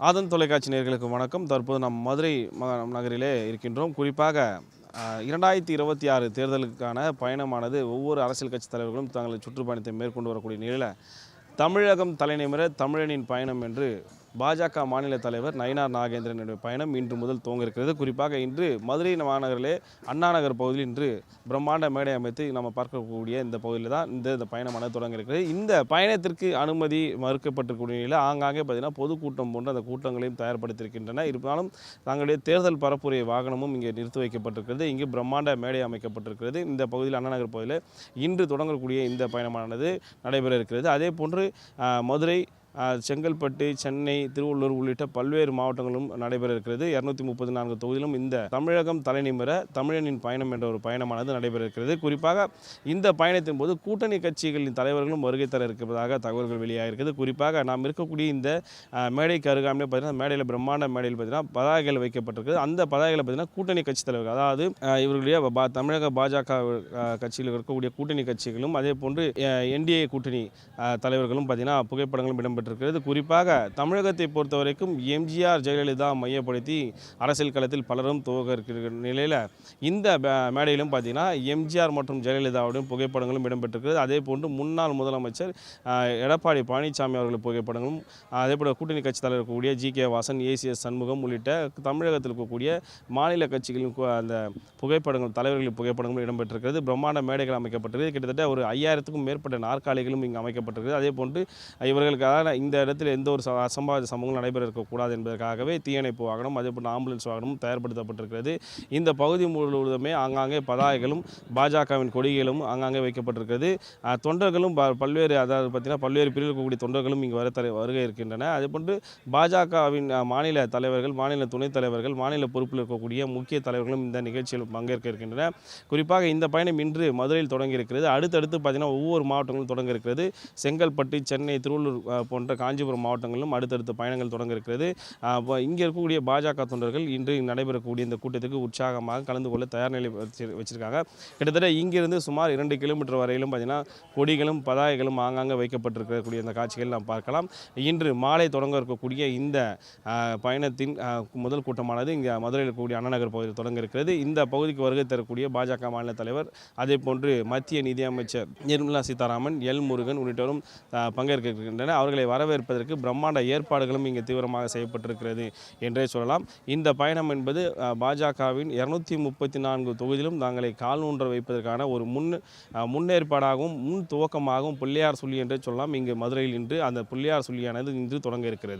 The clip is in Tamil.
ஆதன் தொலைக்காட்சி நேயர்களுக்கு வணக்கம். தற்போது நாம் மதுரை நகரிலே இருக்கின்றோம். குறிப்பாக 2026 தேர்தலுக்கான பயணமானது ஒவ்வொரு அரசியல் கட்சி தலைவர்களும் தங்களது சுற்றுப்பயணத்தை மேற்கொண்டு வரக்கூடிய நிலையில் தமிழகம் தலைநிமிர தமிழனின் பயணம் என்று பாஜக மாநில தலைவர் நயினார் நாகேந்திரனுடைய பயணம் இன்று முதல் துவங்க இருக்கிறது. குறிப்பாக இன்று மதுரை மாநகரிலே அண்ணா நகர் பகுதியில் இன்று பிரம்மாண்ட மேடை அமைத்து நம்ம பார்க்கக்கூடிய இந்த பகுதியில் தான் இந்த பயணமானது தொடங்க இருக்கிறது. இந்த பயணத்திற்கு அனுமதி மறுக்கப்பட்டிருக்கூடிய நிலையில் ஆங்காங்கே பார்த்தீங்கன்னா பொதுக்கூட்டம் போன்ற அந்த கூட்டங்களையும் தயார்படுத்தியிருக்கின்றன. இருந்தாலும் தங்களுடைய தேர்தல் பரப்புரை வாகனமும் இங்கே நிறுத்தி வைக்கப்பட்டிருக்கிறது. இங்கு பிரம்மாண்ட மேடை அமைக்கப்பட்டிருக்கிறது. இந்த பகுதியில் அண்ணா நகர் பகுதியில் இன்று தொடங்கக்கூடிய இந்த பயணமானது நடைபெற இருக்கிறது. அதே போன்று மதுரை, செங்கல்பட்டு, சென்னை, திருவள்ளூர் உள்ளிட்ட பல்வேறு மாவட்டங்களும் நடைபெற இருக்கிறது. 234 தொகுதியிலும் இந்த தமிழகம் தலைநிமிர தமிழனின் பயணம் என்ற ஒரு பயணமானது நடைபெற இருக்கிறது. குறிப்பாக இந்த பயணத்தின் போது கூட்டணி கட்சிகளின் தலைவர்களும் வருகை தர இருப்பதாக தகவல்கள் வெளியாகிருக்கிறது. குறிப்பாக நாம் இருக்கக்கூடிய இந்த மேடைக்கு அருகாமையிலே பார்த்தீங்கன்னா மேடையில் பிரம்மாண்ட மேடையில் பார்த்தீங்கன்னா பதாகைகள் வைக்கப்பட்டிருக்கிறது. அந்த பதாகைகளை பார்த்தீங்கன்னா கூட்டணி கட்சி தலைவர்கள், அதாவது இவர்களுடைய தமிழக பாஜக கட்சியில் இருக்கக்கூடிய கூட்டணி கட்சிகளும் அதே போன்று என்டிஏ கூட்டணி தலைவர்களும் பார்த்தீங்கன்னா புகைப்படங்களும் இடம்பெற்று இருக்கிறது. குறிப்பாக தமிழகத்தை பொறுத்த வரைக்கும் எம்ஜிஆர், ஜெயலலிதா மையப்படுத்தி அரசியல் களத்தில் பலரும் துவங்க இருக்கிற நிலையில் இந்த மேடையிலும் பார்த்தீங்கன்னா எம்ஜிஆர் மற்றும் ஜெயலலிதாவுடைய புகைப்படங்களும் இடம்பெற்றிருக்கிறது. அதே போன்று முன்னாள் முதலமைச்சர் எடப்பாடி பழனிசாமி அவர்கள் புகைப்படங்களும், அதே போல் கூட்டணி கட்சி தலைவர் கூடிய ஜி.கே. வாசன், ஏசிஎஸ் சண்முகம் உள்ளிட்ட தமிழகத்தில் இருக்கக்கூடிய மாநில கட்சிகளின் அந்த புகைப்படங்கள், தலைவர்களின் புகைப்படங்களும் இடம்பெற்றிருக்கிறது. பிரம்மாண்ட மேடைகள் அமைக்கப்பட்டிருக்கிறது. கிட்டத்தட்ட ஒரு 5000க்கும் மேற்பட்ட நாற்காலிகளும் இங்கு அமைக்கப்பட்டிருக்கிறது. அதே போன்று இவர்களுக்காக இந்த இடத்தில் எந்த ஒரு அசம்பாவித சம்பவங்கள் நடைபெற இருக்கக்கூடாது என்பதற்காகவே தீயணைப்பு வாகனம், அதே போன்று ஆம்புலன்ஸ் வாகனமும் தயார்படுத்தப்பட்டிருக்கிறது. இந்த பகுதி முழுவதுமே ஆங்காங்கே பதாகைகளும் பாஜகவின் கொடிகளும் ஆங்காங்கே வைக்கப்பட்டிருக்கிறது. தொண்டர்களும் பல்வேறு, அதாவது பார்த்தீங்கன்னா பல்வேறு பிரிவில் இருக்கக்கூடிய தொண்டர்களும் இங்கு வருகை இருக்கின்றன. அதேபோன்று பாஜகவின் மாநில தலைவர்கள், மாநில துணைத் தலைவர்கள், மாநில பொறுப்பில் இருக்கக்கூடிய முக்கிய தலைவர்களும் இந்த நிகழ்ச்சியில் பங்கேற்க இருக்கின்றன. குறிப்பாக இந்த பயணம் இன்று மதுரையில் தொடங்கி இருக்கிறது. அடுத்தடுத்து பார்த்தீங்கன்னா ஒவ்வொரு மாவட்டங்களும் தொடங்க இருக்கிறது. செங்கல்பட்டு, சென்னை, திருவள்ளூர் போன்ற காஞ்சிபுரம் மாவட்டங்களிலும் அடுத்தடுத்த பயணங்கள் தொடங்க இருக்கிறது. இங்கே இருக்கக்கூடிய பாஜக தொண்டர்கள் இன்று நடைபெறக்கூடிய இந்த கூட்டத்துக்கு உற்சாகமாக கலந்து கொள்ள தயார் நிலை வச்சிருக்காங்க. கிட்டத்தட்ட இங்கிருந்து சுமார் 2 கிலோமீட்டர் வரையிலும் பார்த்தீங்கன்னா கொடிகளும் பதாகைகளும் ஆங்காங்கே வைக்கப்பட்டிருக்கக்கூடிய இந்த காட்சிகள் நாம் பார்க்கலாம். இன்று மாலை தொடங்க இருக்கக்கூடிய இந்த பயணத்தின் முதல் கூட்டமானது இங்கே மதுரையில் இருக்கக்கூடிய அண்ணா நகர் பகுதியில் தொடங்க இருக்கிறது. இந்த பகுதிக்கு வருகை தரக்கூடிய பாஜக மாநில தலைவர், அதே போன்று மத்திய நிதியமைச்சர் நிர்மலா சீதாராமன், எல் முருகன் உள்ளிட்டோரும் பங்கேற்க இருக்கின்றனர். அவர்களை வரவேற்பதற்கு பிரம்மாண்ட ஏற்பாடுகளும் இங்கே தீவிரமாக செய்யப்பட்டிருக்கிறது என்றே சொல்லலாம். இந்த பயணம் என்பது பாஜகவின் 234 தொகுதியிலும் தங்களை கால் ஊன்ற வைப்பதற்கான ஒரு முன்னேற்பாடாகவும் முன் துவக்கமாகவும் பிள்ளையார் சொல்லி என்றே சொல்லலாம். இங்கு மதுரையில் இன்று அந்த பிள்ளையார் சொல்லியானது இன்று தொடங்க இருக்கிறது.